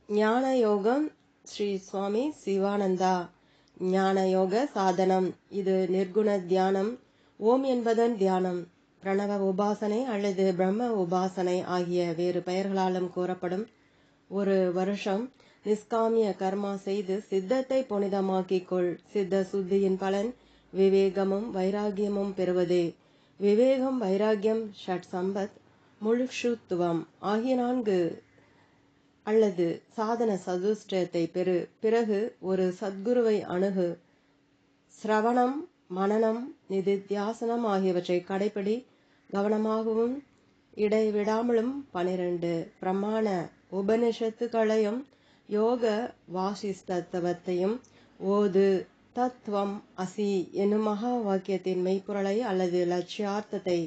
ஞான யோகம் ஸ்ரீ சுவாமி சிவானந்தா. ஞான யோக சாதனம். இது நிர்குண தியானம், ஓம் என்பதன் தியானம், பிரணவ உபாசனை அல்லது பிரம்ம உபாசனை ஆகிய வேறு பெயர்களாலும் கூறப்படும். ஒரு வருஷம் நிஷ்காமிய கர்மா செய்து சித்தத்தை புனிதமாக்கிக் கொள். சித்த சுத்தியின் பலன் விவேகமும் வைராகியமும் பெறுவதே. விவேகம், வைராகியம், ஷட் சம்பத், முழுஷுத்துவம் ஆகிய 4 அல்லது சாதன சதுஷ்டயத்தை பெறு. பிறகு ஒரு சத்குருவை அணுகு. சிரவணம், மனனம், நிதித்தியாசனம் ஆகியவற்றை கடைப்பிடி. கவனமாகவும் இடைவிடாமலும் 12 பிரமாண உபனிஷத்துக்களையும் யோக வாசிஷ்டத்துவத்தையும் ஓது. தத்துவம் அசி என்னும் மகா வாக்கியத்தின் மெய்ப்பொருளை அல்லது லட்சியார்த்தத்தை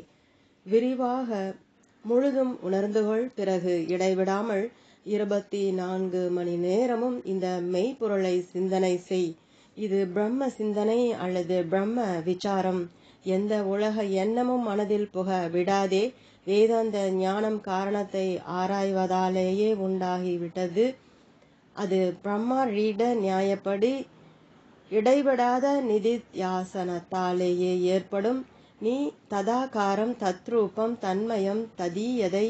விரிவாக முழுதும் உணர்ந்துகொள். பிறகு இடைவிடாமல் 24 மணி நேரமும் இந்த மெய்ப்பொருளை சிந்தனை செய். இது பிரம்ம சிந்தனை அல்லது பிரம்ம விசாரம். எந்த உலக எண்ணமும் மனதில் புக விடாதே. வேதாந்த ஞானம் காரணத்தை ஆராய்வதாலேயே உண்டாகிவிட்டது. அது பிரம்மரீட நியாயப்படி இடைவிடாத நிதித்தியாசனத்தாலேயே ஏற்படும். நீ ததாகாரம், தத்ரூபம், தன்மயம், ததீயதை,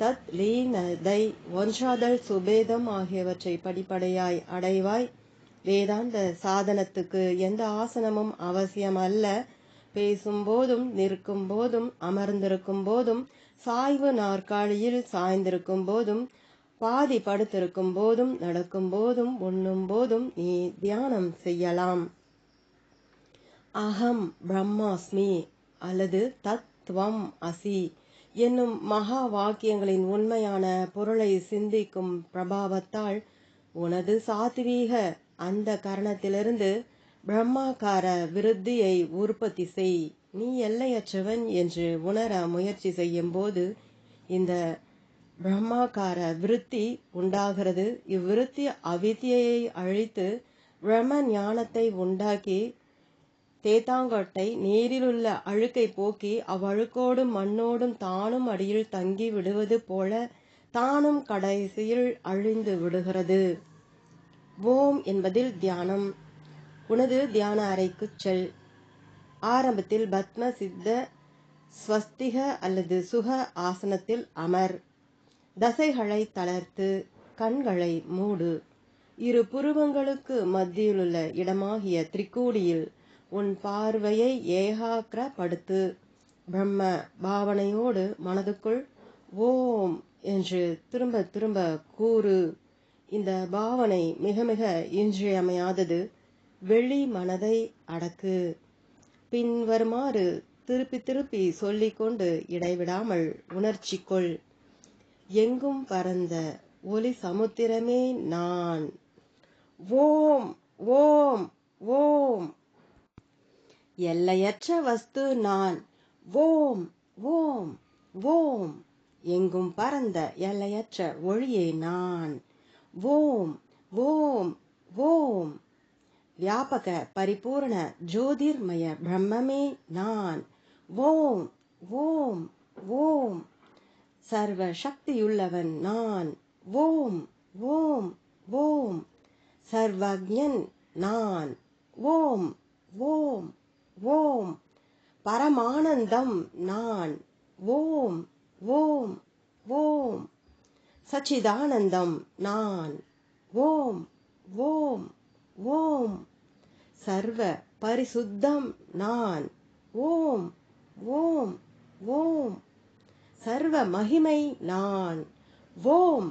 தத் லீனதை, ஒன்றாதல், சுபேதம் ஆகியவற்றை படிப்படியாய் அடைவாய். வேதாந்த சாதனத்துக்கு எந்த ஆசனமும் அவசியமல்ல. பேசும் போதும், நிற்கும் போதும், அமர்ந்திருக்கும் போதும், சாய்வு நாற்காலியில் சாய்ந்திருக்கும் போதும், பாதி படுத்திருக்கும் போதும், நடக்கும் போதும், உண்ணும் போதும் நீ தியானம் செய்யலாம். அகம் பிரம்மாஸ்மி அல்லது தத்துவம் அசி என்னும் மகா வாக்கியங்களின் உண்மையான பொருளை சிந்திக்கும் பிரபாவத்தால் உனது சாத்வீக அந்த கரணத்திலிருந்து பிரம்மாகார விருத்தியை உற்பத்தி செய். நீ எல்லையற்றவன் என்று உணர முயற்சி செய்யும் போது இந்த பிரம்மாகார விருத்தி உண்டாகிறது. இவ்விருத்தி அவித்தியை அழித்து பிரம்ம ஞானத்தை உண்டாக்கி தேத்தாங்கொட்டை நீரிலுள்ள அழுக்கை போக்கி அவ்வழுக்கோடும் மண்ணோடும் தானும் அடியில் தங்கி விடுவது போல தானும் கடைசியில் அழிந்து விடுகிறது. ஓம் என்பதில் தியானம். உனது தியான அறைக்கு செல். ஆரம்பத்தில் பத்ம சித்த ஸ்வஸ்திக அல்லது சுக ஆசனத்தில் அமர். தசைகளை தளர்த்து கண்களை மூடு. இரு புருவங்களுக்கு மத்தியிலுள்ள இடமாகிய திரிகூடியில் உன் பார்வையை ஏகாக்கிரப்படுத்து. பிரம்ம பாவனையோடு மனதுக்குள் ஓம் என்று திரும்ப திரும்ப கூறு. இந்த பாவனை மிக மிக இன்றியமையாதது. வெளி மனதை அடக்கு. பின்வருமாறு திருப்பி திருப்பி சொல்லிக்கொண்டு இடைவிடாமல் உணர்ச்சிக்கொள். எங்கும் பரந்த ஒலி சமுத்திரமே நான். ஓம் ஓம் ஓம். எல்லையற்ற வஸ்து நான். ஓம் ஓம் ஓம். எங்கும் பரந்த எல்லையற்ற ஒளியே நான். ஓம் ஓம் ஓம். வியாபக பரிபூர்ண ஜோதிர்மய பிரம்மமே நான். ஓம் ஓம் ஓம். சர்வ சக்தியுள்ளவன் நான். ஓம் ஓம் ஓம். சர்வஜன் நான். ஓம் ஓம் ஓம். பரமானந்தம் நான். ஓம் ஓம் ஓம். சச்சிதானந்தம் நான். ஓம் ஓம் ஓம். சர்வ பரிசுத்தம் நான். ஓம் ஓம் ஓம். சர்வ மகிமை நான். ஓம்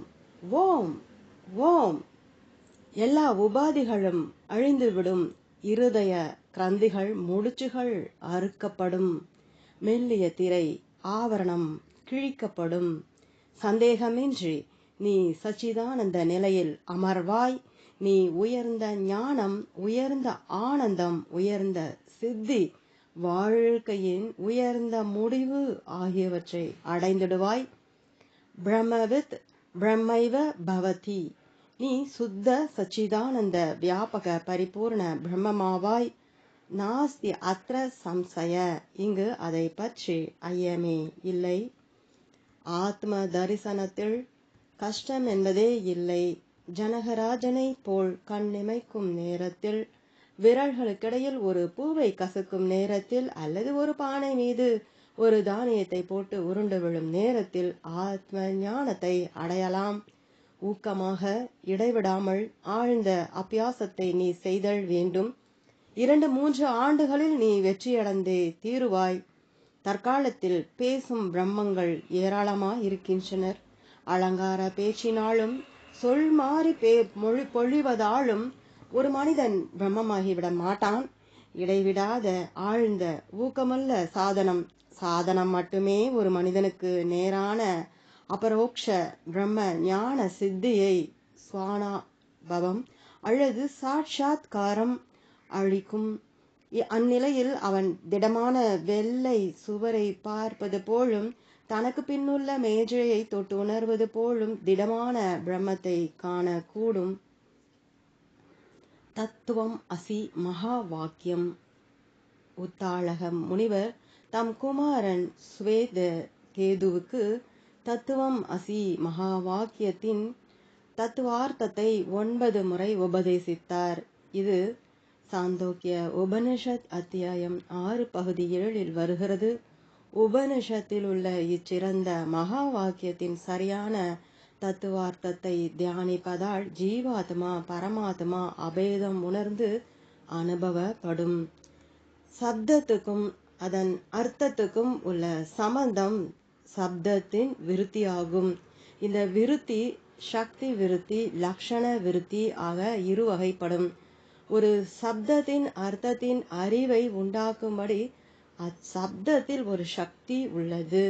ஓம் ஓம். எல்லா உபாதிகளும் அழிந்துவிடும். இருதய கிரந்திகள் முடிச்சுகள் அறுக்கப்படும். மெல்லிய திரை ஆவரணம் கிழிக்கப்படும். சந்தேகமின்றி நீ சச்சிதானந்த நிலையில் அமர்வாய். நீ உயர்ந்த ஞானம், உயர்ந்த ஆனந்தம், உயர்ந்த சித்தி, வாழ்க்கையின் உயர்ந்த முடிவு ஆகியவற்றை அடைந்திடுவாய். பிரம்மவித் பிரம்மைவ பவதி. நீ சுத்த சச்சிதானந்த வியாபக பரிபூர்ண பிரம்மமாவாய். நாஸ்தி அத்ர சம்சய. இங்கு அதை பற்றி ஐயமே இல்லை. ஆத்ம தரிசனத்தில் கஷ்டம் என்பதே இல்லை. ஜனகராஜனை போல் கண் இமைக்கும் நேரத்தில், விரல்களுக்கிடையில் ஒரு பூவை கசக்கும் நேரத்தில், அல்லது ஒரு பானை மீது ஒரு தானியத்தை போட்டு உருண்டு விழும் நேரத்தில் ஆத்ம ஞானத்தை அடையலாம். ஊக்கமாக இடைவிடாமல் ஆழ்ந்த அபியாசத்தை நீ செய்தல் வேண்டும். 2-3 ஆண்டுகளில் நீ வெற்றியடைந்தே தீருவாய். தற்காலத்தில் பேசும் பிரம்மங்கள் ஏராளமாயிருக்கின்றனர். அலங்கார பேச்சினாலும் சொல் மாறி மொழி பொழிவதாலும் ஒரு மனிதன் பிரம்மமாகிவிட மாட்டான். இடைவிடாத ஆழ்ந்த ஊக்கமல்ல சாதனம் மட்டுமே ஒரு மனிதனுக்கு நேரான அபரோக்ஷ பிரம்ம ஞான சித்தியை ஸ்வானாபவம் அல்லது சாட்சாத்காரம் அளிக்கும். அந்நிலையில் அவன் திடமான வெள்ளை சுவரை பார்ப்பது போலும், தனக்கு பின்னுள்ள மேஜையை தொட்டு உணர்வது போலும் திடமான பிரம்மத்தை காணக்கூடும். தத்துவம் அசி மகா வாக்கியம். உத்தாளக முனிவர் தம் குமாரன் ஸ்வேத கேதுவுக்கு தத்துவம் அசி மகா வாக்கியத்தின் தத்துவார்த்தத்தை 9 முறை உபதேசித்தார். இது சாந்தோக்கிய உபனிஷத் அத்தியாயம் 6 பகுதி 7 வருகிறது. உபனிஷத்தில் உள்ள இச்சிறந்த மகா வாக்கியத்தின் சரியான தத்துவார்த்தத்தை தியானிப்பதால் ஜீவாத்மா பரமாத்மா அபேதம் உணர்ந்து அனுபவப்படும். சப்தத்துக்கும் அதன் அர்த்தத்துக்கும் உள்ள சம்பந்தம் சப்தத்தின் விருத்தியாகும். இந்த விருத்தி சக்தி விருத்தி, லக்ஷண விருத்தி ஆக 2 வகைப்படும். ஒரு சப்தத்தின் அர்த்தத்தின் அறிவை உண்டாக்கும்படி அச்சப்தத்தில் ஒரு சக்தி உள்ளது.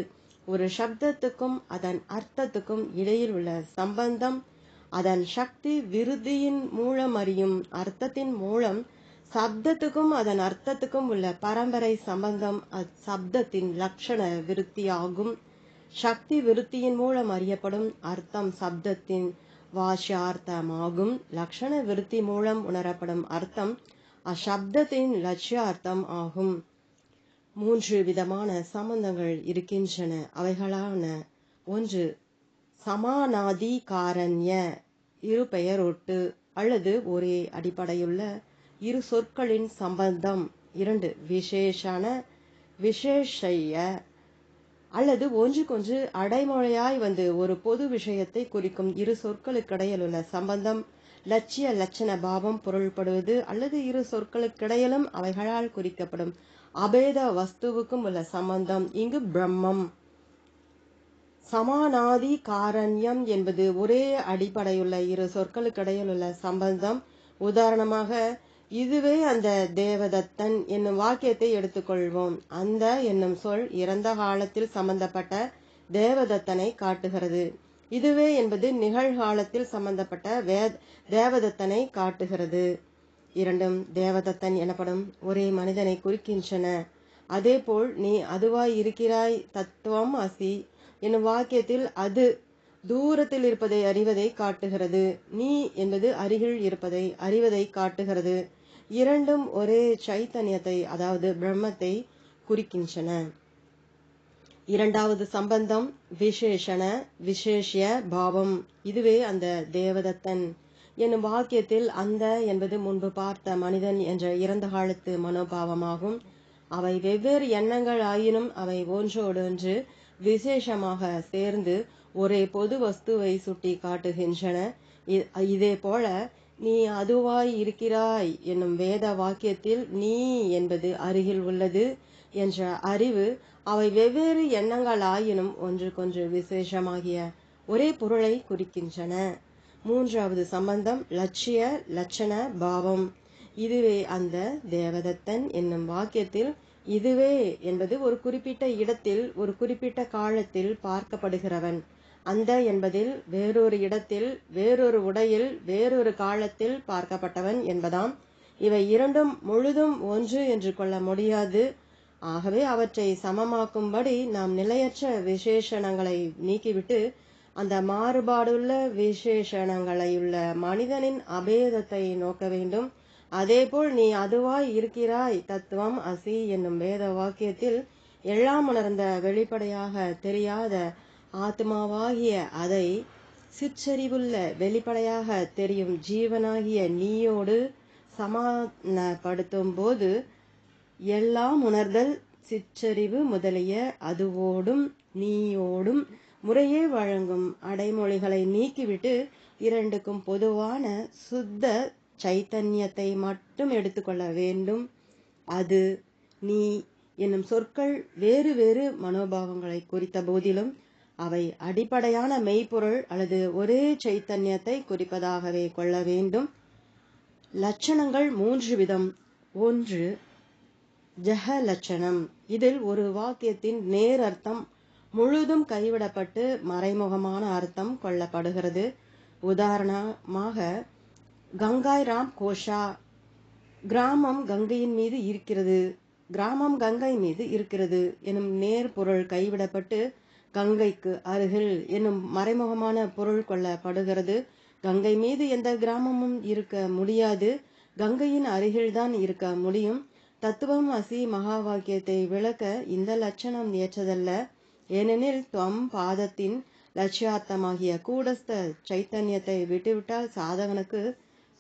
ஒரு சப்தத்துக்கும் அதன் அர்த்தத்துக்கும் இடையில் உள்ள சம்பந்தம் அதன் சக்தி விருத்தியின் மூலம் அறியும் அர்த்தத்தின் மூலம் சப்தத்துக்கும் அதன் அர்த்தத்துக்கும் உள்ள பரம்பரை சம்பந்தம் அச்சப்தத்தின் லட்சண விருத்தியாகும். சக்தி விருத்தியின் மூலம் அறியப்படும் அர்த்தம் சப்தத்தின் வாஷ்யார்த்தமாகும். லட்சண விருத்தி மூலம் உணரப்படும் அர்த்தம் அசப்தத்தின் லட்சியார்த்தம் ஆகும். 3 விதமான சம்பந்தங்கள் இருக்கின்றன. அவைகளான: 1. சமானாதிகாரண்ய, இரு பெயரொட்டு அல்லது ஒரே அடிப்படையுள்ள 2 சொற்களின் சம்பந்தம். 2. விசேஷண விசேஷய, அல்லது ஒன்றுக்கொன்று அடைமொழியாய் வந்து ஒரு பொது விஷயத்தை குறிக்கும் 2 சொற்களுக்கிடையில் உள்ள சம்பந்தம். லட்சிய லட்சண பாவம் பொருள்படுவது அல்லது 2 சொற்களுக்கிடையிலும் அவைகளால் குறிக்கப்படும் அபேத வஸ்துவுக்கும் உள்ள சம்பந்தம். இங்கு பிரம்மம். சமானாதி காரண்யம் என்பது ஒரே அடிப்படையுள்ள 2 சொற்களுக்கிடையில் உள்ள சம்பந்தம். உதாரணமாக, இதுவே அந்த தேவதத்தன் என்னும் வாக்கியத்தை எடுத்துக்கொள்வோம். அந்த என்னும் சொல் இறந்த காலத்தில் சம்பந்தப்பட்ட தேவதத்தனை காட்டுகிறது. இதுவே என்பது நிகழ்காலத்தில் சம்பந்தப்பட்ட தேவதத்தனை காட்டுகிறது. இரண்டும் தேவதத்தன் எனப்படும் ஒரே மனிதனை குறிக்கின்றன. அதேபோல் நீ அதுவாய் இருக்கிறாய் தத்துவம் அசி என்னும் வாக்கியத்தில் அது தூரத்தில் இருப்பதை அறிவதை காட்டுகிறது. நீ என்பது அருகில் இருப்பதை அறிவதை காட்டுகிறது. இரண்டும் ஒரே சைத்தன்யத்தை, அதாவது பிரம்மத்தை குறிக்கின்றன. இரண்டாவது சம்பந்தம் விசேஷண விசேஷ்ய பாவம். இதுவே அந்த தேவதத்தன் என்னும் வாக்கியத்தில் அந்த என்பது முன்பு பார்த்த மனிதன் என்ற இறந்த காலத்து மனோபாவமாகும். அவை வெவ்வேறு எண்ணங்கள் ஆயினும் அவை ஒன்றோடொன்று விசேஷமாக சேர்ந்து ஒரே பொது வஸ்துவை சுட்டி காட்டுகின்றன. இதே போல நீ அதுவாய் இருக்கிறாய் என்னும் வேத வாக்கியத்தில் நீ என்பது அருகில் உள்ளது என்ற அறிவு அவை வெவ்வேறு எண்ணங்கள் ஆயினும் ஒன்றுக்கொன்று விசேஷமாகிய ஒரே பொருளை குறிக்கின்றன. மூன்றாவது சம்பந்தம் லட்சிய லட்சண பாவம். இதுவே அந்த தேவதத்தன் என்னும் வாக்கியத்தில் இதுவே என்பது ஒரு குறிப்பிட்ட இடத்தில் ஒரு குறிப்பிட்ட காலத்தில் பார்க்கப்படுகிறவன். அந்த என்பதில் வேறொரு இடத்தில் வேறொரு உடையில் வேறொரு காலத்தில் பார்க்கப்பட்டவன் என்பதாம். இவை இரண்டும் முழுதும் ஒன்று என்று கொள்ள முடியாது. ஆகவே அவற்றை சமமாக்கும்படி நாம் நிலையற்ற விசேஷணங்களை நீக்கிவிட்டு அந்த மாறுபாடுள்ள விசேஷணங்களையுள்ள மனிதனின் அபேதத்தை நோக்க வேண்டும். அதேபோல் நீ அதுவாய் இருக்கிறாய் தத்துவம் அசி என்னும் வேத வாக்கியத்தில் எல்லாம் உணர்ந்த வெளிப்படையாக தெரியாத ஆத்மாவாகிய அதை சிற்றறிவுள்ள வெளிப்படையாக தெரியும் ஜீவனாகிய நீயோடு சமானப்படுத்தும் போது எல்லாம் உணர்தல் சிற்றறிவு முதலிய அதுவோடும் நீயோடும் முறையே வழங்கும் அடைமொழிகளை நீக்கிவிட்டு இரண்டுக்கும் பொதுவான சுத்த சைத்தன்யத்தை மட்டும் எடுத்துக்கொள்ள வேண்டும். அது நீ என்னும் சொற்கள் வேறு வேறு மனோபாவங்களை குறித்த போதிலும் அவை அடிப்படையான மெய்ப்பொருள் அல்லது ஒரே சைத்தன்யத்தை குறிப்பதாகவே கொள்ள வேண்டும். லட்சணங்கள் 3 விதம். 1. ஜஹ லட்சணம். இதில் ஒரு வாக்கியத்தின் நேர் அர்த்தம் முழுதும் கைவிடப்பட்டு மறைமுகமான அர்த்தம் கொள்ளப்படுகிறது. உதாரணமாக, கங்காய் ராம் கோஷா, கிராமம் கங்கையின் மீது இருக்கிறது, கிராமம் கங்கை மீது இருக்கிறது எனும் நேர் பொருள் கைவிடப்பட்டு கங்கைக்கு அருகில் என்னும் மறைமுகமான பொருள் கொள்ளப்படுகிறது. கங்கை மீது எந்த கிராமமும் இருக்க முடியாது, கங்கையின் அருகில்தான் இருக்க முடியும். தத்துவம் அசி மகா வாக்கியத்தை விளக்க இந்த லட்சணம் ஏற்றதல்ல. ஏனெனில் துவம் பாதத்தின் லட்சியார்த்தமாகிய கூடஸ்த சைத்தன்யத்தை விட்டுவிட்டால் சாதகனுக்கு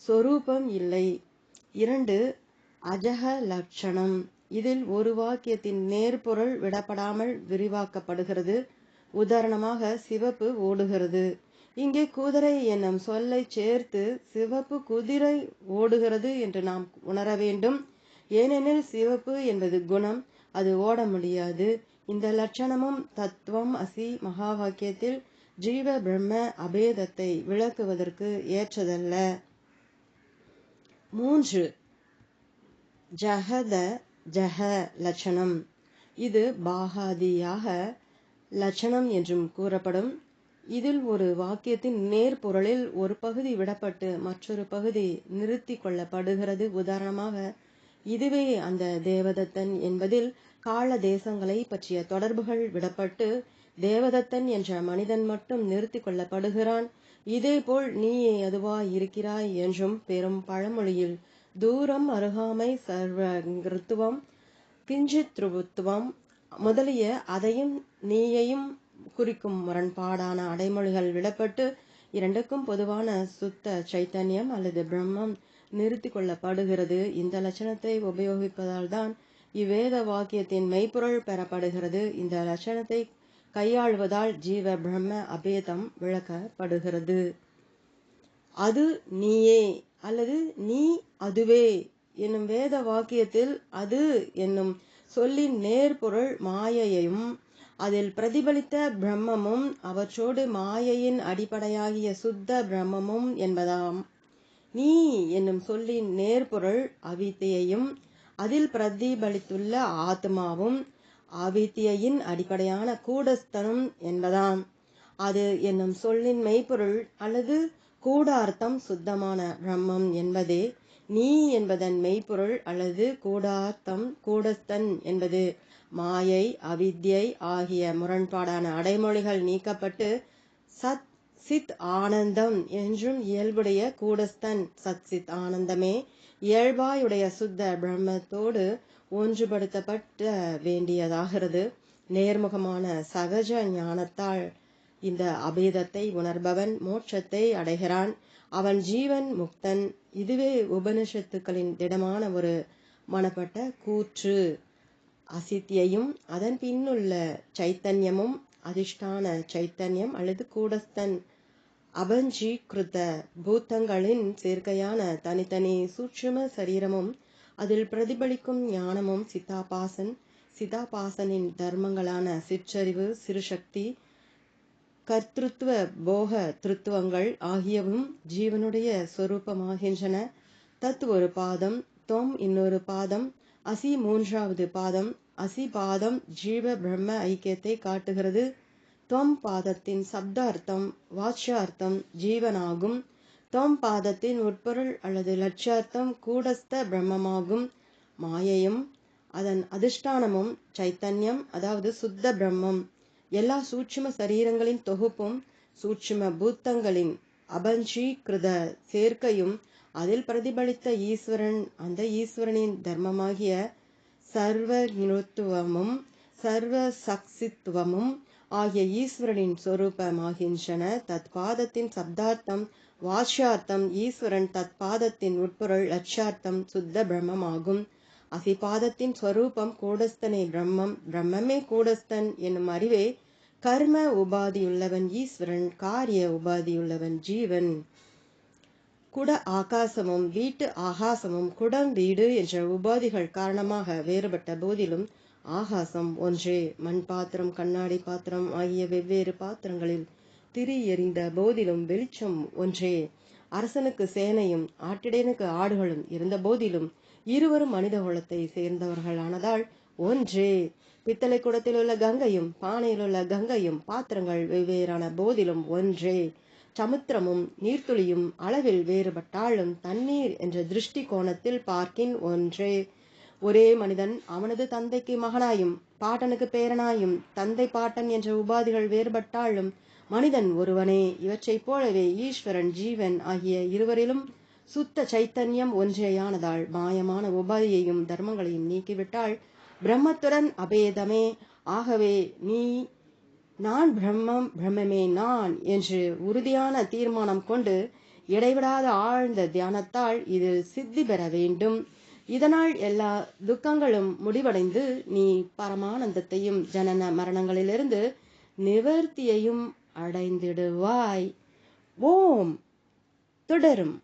சொரூபம் இல்லை. 2. அஜக லட்சணம். இதில் ஒரு வாக்கியத்தின் நேர்பொருள் விடப்படாமல் விரிவாக்கப்படுகிறது. உதாரணமாக, சிவப்பு ஓடுகிறது. இங்கே குதிரை என்னும் சொல்லை சேர்த்து சிவப்பு குதிரை ஓடுகிறது என்று நாம் உணர வேண்டும். ஏனெனில் சிவப்பு என்பது குணம், அது ஓட முடியாது. இந்த லட்சணமும் தத்துவம் அசி மகா வாக்கியத்தில் ஜீவ பிரம்ம அபேதத்தை விளக்குவதற்கு ஏற்றதல்ல. 3. ஜஹத ஜஹ லட்சணம். இது பாகாதியாக லட்சணம் என்றும் கூறப்படும். இதில் ஒரு வாக்கியத்தின் நேர்பொருளில் ஒரு பகுதி விடப்பட்டு மற்றொரு பகுதி நிறுத்தி கொள்ளப்படுகிறது. உதாரணமாக, இதுவே அந்த தேவதத்தன் என்பதில் கால தேசங்களை பற்றிய தொடர்புகள் விடப்பட்டு தேவதத்தன் என்ற மனிதன் மட்டும் நிறுத்தி கொள்ளப்படுகிறான். இதேபோல் நீயே அதுவாய் இருக்கிறாய் என்றும் பெரும் பழமொழியில் தூரம், அருகாமை, சர்வகிருத்துவம், கிஞ்சித்ருவத்துவம் முதலிய அதையும் நீயையும் குறிக்கும் முரண்பாடான அடைமொழிகள் விடப்பட்டு இரண்டுக்கும் பொதுவான சுத்த சைத்தன்யம் அல்லது பிரம்மம் நிறுத்தி கொள்ளப்படுகிறது. இந்த லட்சணத்தை உபயோகிப்பதால் தான் இவ்வேத வாக்கியத்தின் மெய்ப்பொருள் பெறப்படுகிறது. இந்த லட்சணத்தை கையாள்வதால் ஜீவ பிரம்ம அபேதம் விளக்கப்படுகிறது. அது நீயே அல்லது நீ அதுவே என்னும் வேத வாக்கியத்தில் அது என்னும் சொல்லின் நேர்பொருள் மாயையும் அதில் பிரதிபலித்த பிரம்மமும் அவற்றோடு மாயையின் அடிப்படையாகிய சுத்த பிரம்மமும் என்பதாம். நீ என்னும் சொல்லின் நேர்பொருள் அவித்தியையும் அதில் பிரதிபலித்துள்ள ஆத்மாவும் அவித்தியின் அடிப்படையான கூடஸ்தனும் என்பதாம். அது என்னும் சொல்லின் மெய்ப்பொருள் அல்லது கூடார்த்தம் சுத்தமான பிரம்மம் என்பதே. நீ என்பதன் மெய்ப்பொருள் அல்லது கூடார்த்தம் கூடஸ்தன் என்பது மாயை அவித்யை ஆகிய முரண்பாடான அடைமொழிகள் நீக்கப்பட்டு சத் சித் ஆனந்தம் என்றும் இயல்புடைய கூடஸ்தன் சத் சித் ஆனந்தமே இயல்பாயுடைய சுத்த பிரம்மத்தோடு ஒன்றுபடுத்தப்பட வேண்டியதாகிறது. நேர்முகமான சகஜ ஞானத்தால் இந்த அபேதத்தை உணர்பவன் மோட்சத்தை அடைகிறான். அவன் ஜீவன் முக்தன். இதுவே உபனிஷத்துக்களின் திடமான ஒரு மனப்பட்ட கூற்று. அசித்தியையும் அதன் பின்னுள்ள சைத்தன்யமும் அதிஷ்டான சைத்தன்யம் அல்லது கூடஸ்தன் அபஞ்சீகிருத பூத்தங்களின் சேர்க்கையான தனித்தனி சூட்சும சரீரமும் அதில் பிரதிபலிக்கும் ஞானமும் சிதாபாசனின் தர்மங்களான சிற்றறிவு, சிறுசக்தி, கர்த்திருத்துவ போக திருத்துவங்கள் ஆகியவும் ஜீவனுடைய சொரூபமாகின்றன. தத் ஒரு பாதம், தொம் இன்னொரு பாதம், அசி 3வது பாதம். அசி பாதம் ஜீவ பிரம்ம ஐக்கியத்தை காட்டுகிறது. தொம் பாதத்தின் சப்தார்த்தம் வாச்சியார்த்தம் ஜீவனாகும். தொம் பாதத்தின் உட்பொருள் அல்லது லட்சியார்த்தம் கூடஸ்த பிரம்மமாகும். மாயையும் அதன் அதிஷ்டானமும் சைத்தன்யம் அதாவது சுத்த பிரம்மம். எல்லா சூட்சும சரீரங்களின் தொகுப்பும் சூட்சும பூத்தங்களின் அபஞ்சீகிருத சேர்க்கையும் அதில் பிரதிபலித்த ஈஸ்வரன் அந்த ஈஸ்வரனின் தர்மமாகிய சர்வநிருத்துவமும் சர்வ சக்சித்துவமும் ஆகிய ஈஸ்வரனின் சொரூபமாகின்றன. தத்பாதத்தின் சப்தார்த்தம் வாஷ்யார்த்தம் ஈஸ்வரன் தத்பாதத்தின் உட்பொருள் லட்சார்த்தம் சுத்த பிரம்மமாகும். அசிபாதத்தின் ஸ்வரூபம் கூடஸ்தனே பிரம்மம், பிரம்மமே கூடஸ்தன் என்னும் அறிவே கர்ம உபாதியுள்ளவன் ஈஸ்வரன், காரிய உபாதியுள்ளவன் ஜீவன். குட ஆகாசமும் வீட்டு ஆகாசமும் குடம் வீடு என்ற உபாதிகள் காரணமாக வேறுபட்ட போதிலும் ஆகாசம் ஒன்றே. மண் பாத்திரம் கண்ணாடி பாத்திரம் ஆகிய வெவ்வேறு பாத்திரங்களில் திரி எறிந்த போதிலும் வெளிச்சம் ஒன்றே. அரசனுக்கு சேனையும் ஆட்டிடையனுக்கு ஆடுகளும் இருந்த போதிலும் இருவரும் மனித குலத்தை சேர்ந்தவர்களானதால் ஒன்றே. பித்தளை குடத்தில் உள்ள கங்கையும் பானையில் உள்ள கங்கையும் பாத்திரங்கள் வெவ்வேறான போதிலும் ஒன்றே. சமுத்திரமும் நீர்த்துளியும் அளவில் வேறுபட்டாலும் தண்ணீர் என்ற திருஷ்டி கோணத்தில் பார்க்கின் ஒன்றே. ஒரே மனிதன் அவனது தந்தைக்கு மகனாயும் பாட்டனுக்கு பேரனாயும் தந்தை பாட்டன் என்ற உபாதிகள் வேறுபட்டாலும் மனிதன் ஒருவனே. இவற்றைப் போலவே ஈஸ்வரன் ஜீவன் ஆகிய இருவரிலும் சுத்த சைத்தன்யம் ஒன்றேயானதால் மாயமான உபாதியையும் தர்மங்களையும் நீக்கிவிட்டால் பிரம்மத்துடன் அபேதமே. ஆகவே நான் பிரம்மம், பிரம்மமே நான் என்று உறுதியான தீர்மானம் கொண்டு இடைவிடாத ஆழ்ந்த தியானத்தால் இதில் சித்தி பெற வேண்டும். இதனால் எல்லா துக்கங்களும் முடிவடைந்து நீ பரமானந்தத்தையும் ஜனன மரணங்களிலிருந்து நிவர்த்தியையும் அடைந்திடுவாய். ஓம். தொடரும்.